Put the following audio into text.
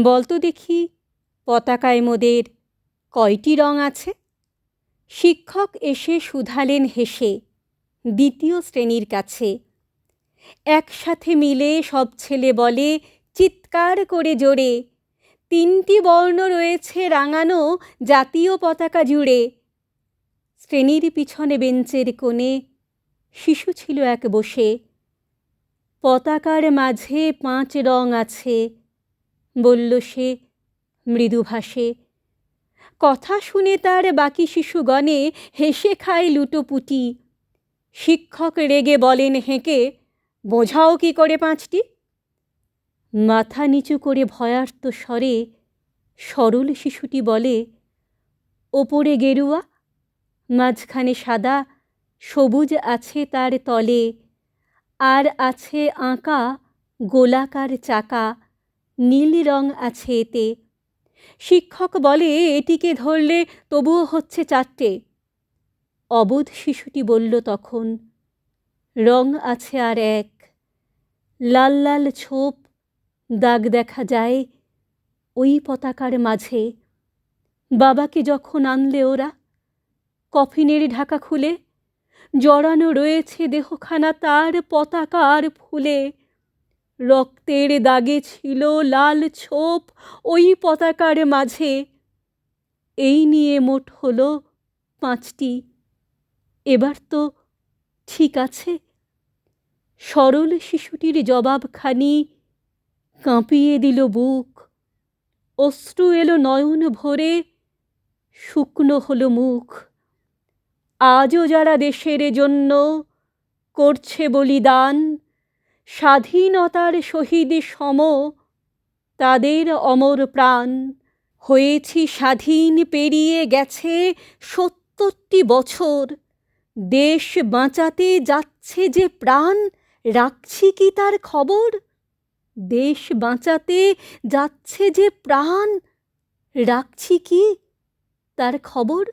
বলতো দেখি, পতাকায় মোদের কয়টি রং আছে? শিক্ষক এসে শুধালেন হেসে দ্বিতীয় শ্রেণীর কাছে। একসাথে মিলে সব ছেলে বলে চিৎকার করে জোরে, 3টি বর্ণ রয়েছে রাঙানো জাতীয় পতাকা জুড়ে। শ্রেণীর পিছনে বেঞ্চের কোণে শিশু ছিল এক বসে। পতাকার মাঝে 5 রং আছে, বলল সে মৃদুভাষে। কথা শুনে তার বাকি শিশুগণে হেসে খায় লুটোপুটি। শিক্ষক রেগে বলেন হেঁকে, বোঝাও কি করে 5টি? মাথা নিচু করে ভয়ার্ত স্বরে সরল শিশুটি বলে, ওপরে গেরুয়া, মাঝখানে সাদা, সবুজ আছে তার তলে, আর আছে আঁকা গোলাকার চাকা, নীল রং আছে এতে। শিক্ষক বলে, এটিকে ধরলে তবুও হচ্ছে 4টে। অবোধ শিশুটি বলল তখন, রং আছে আর এক, লাল লাল ছোপ দাগ দেখা যায় ওই পতাকার মাঝে। বাবাকে যখন আনলে ওরা, কফিনের ঢাকা খুলে জড়ানো রয়েছে দেহখানা তার পতাকা আর ফুলে। রক্তের দাগে ছিল লাল ছোপ ওই পতাকার মাঝে। এই নিয়ে মোট হলো 5টি। এবার তো ঠিক আছে? সরল শিশুটির জবাবখানি কাঁপিয়ে দিল বুক। অশ্রু এলো নয়ন ভরে, শুকনো হলো মুখ। আজও যারা দেশের জন্য করছে বলিদান, স্বাধীনতার শহীদ সম তাদের অমর প্রাণ। হয়েছি স্বাধীন, পেরিয়ে গেছে 70টি বছর। দেশ বাঁচাতে যাচ্ছে যে প্রাণ, রাখছি কি তার খবর? দেশ বাঁচাতে যাচ্ছে যে প্রাণ, রাখছি কি তার খবর?